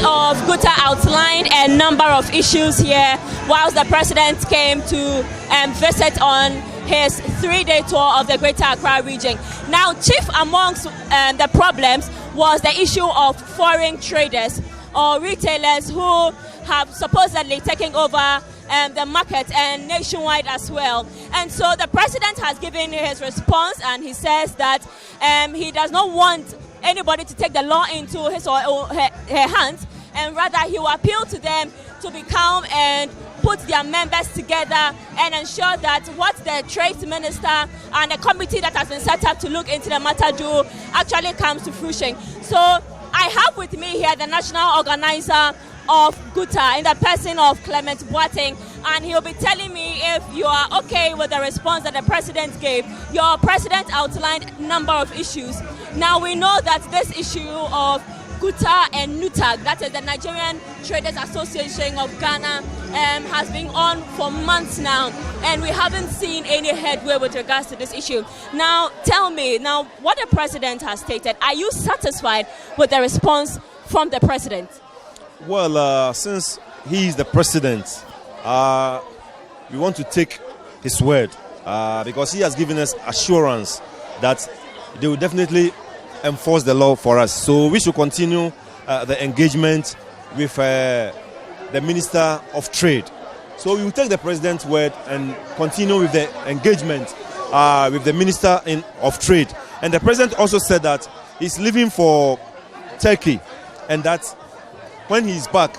of Guta outlined a number of issues here whilst the president came to visit on his 3-day tour of the Greater Accra region. Now, chief amongst the problems was the issue of foreign traders or retailers who have supposedly taken over the market and nationwide as well. And so the president has given his response, and he says that he does not want anybody to take the law into his or her hands, and rather he will appeal to them to be calm and put their members together and ensure that what the trade minister and the committee that has been set up to look into the matter do actually comes to fruition. So I have with me here the national organizer of Guta in the person of Clement Boateng, and he'll be telling me if you are okay with the response that the president gave. Your president outlined a number of issues. Now we know that this issue of Guta and NUTAG, that is the Nigerian Traders Association of Ghana, has been on for months now, and we haven't seen any headway with regards to this issue. Now tell me, now what the president has stated, are you satisfied with the response from the president? Well, since he is the president, we want to take his word because he has given us assurance that they will definitely enforce the law for us. So we should continue the engagement with the Minister of Trade. So we will take the president's word and continue with the engagement with the Minister of Trade. And the president also said that he's leaving for Turkey, and that when he's back,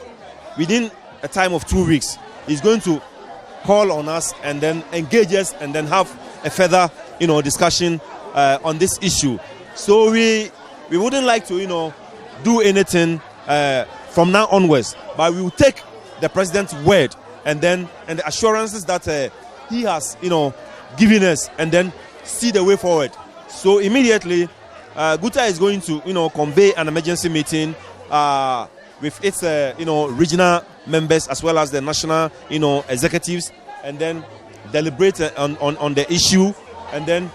within a time of 2 weeks, he's going to call on us and then engage us and then have a further, discussion on this issue. So we wouldn't like to, do anything from now onwards, but we will take the president's word and the assurances that he has, given us, and then see the way forward. So immediately, Guta is going to, convey an emergency meeting with its, regional members as well as the national, executives, and then deliberate on the issue, and then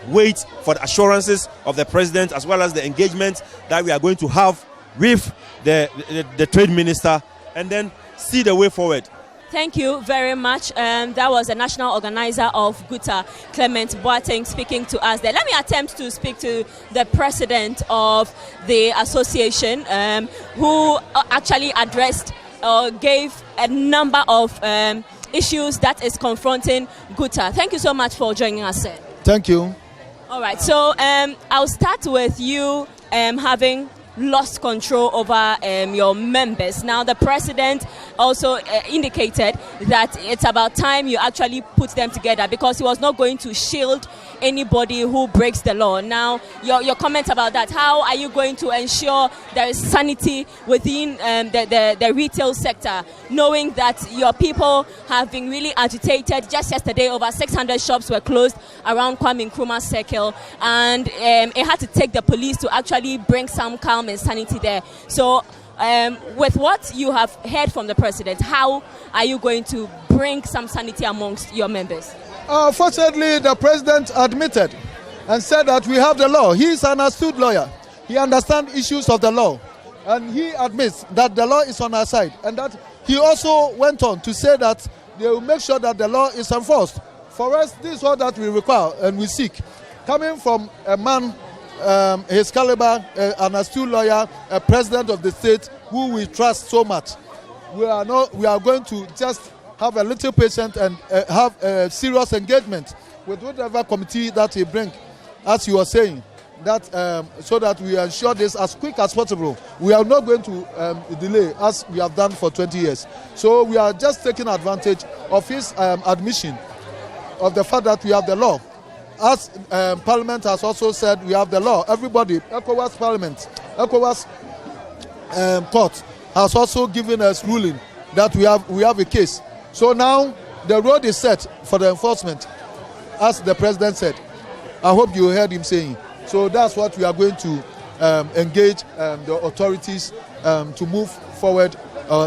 wait for the assurances of the president as well as the engagement that we are going to have with the trade minister, and then see the way forward. Thank you very much. That was the national organizer of Guta, Clement Boateng, speaking to us there. Let me attempt to speak to the president of the association, who actually addressed or gave a number of issues that is confronting Guta. Thank you so much for joining us, sir. Thank you. All right, so I'll start with you having lost control over your members. Now, the president also indicated that it's about time you actually put them together, because he was not going to shield anybody who breaks the law. Now, your comment about that, how are you going to ensure there is sanity within the retail sector, knowing that your people have been really agitated? Just yesterday, over 600 shops were closed around Kwame Nkrumah Circle, and it had to take the police to actually bring some calm and sanity there. So with what you have heard from the president, how are you going to bring some sanity amongst your members? Fortunately, the president admitted and said that we have the law. He is an astute lawyer. He understands issues of the law, and he admits that the law is on our side, and that he also went on to say that they will make sure that the law is enforced. For us, this is all that we require and we seek. Coming from a man his caliber, an astute lawyer, a president of the state who we trust so much, we are going to just have a little patience and have a serious engagement with whatever committee that he brings, as you were saying, that so that we ensure this as quick as possible. We are not going to delay as we have done for 20 years. So we are just taking advantage of his admission of the fact that we have the law. As Parliament has also said, we have the law. Everybody, ECOWAS Parliament, ECOWAS Court has also given us ruling that we have a case. So now the road is set for the enforcement, as the president said. I hope you heard him saying. So that's what we are going to engage the authorities to move forward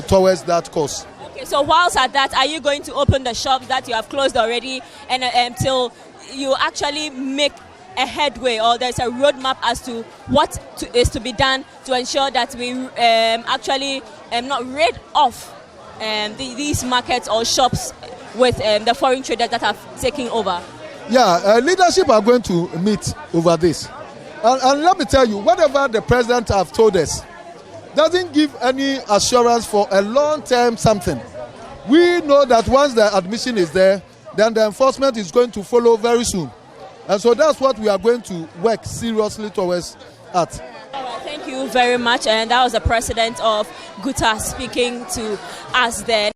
towards that course. Okay, so whilst at that, are you going to open the shops that you have closed already, and until you actually make a headway, or there's a roadmap as to what is to be done to ensure that we actually not rid off these markets or shops with the foreign traders that have taken over? Yeah, leadership are going to meet over this. And let me tell you, whatever the president have told us doesn't give any assurance for a long-term something. We know that once the admission is there, then the enforcement is going to follow very soon. And so that's what we are going to work seriously towards at. All right, thank you very much. And that was the president of GUTA speaking to us there.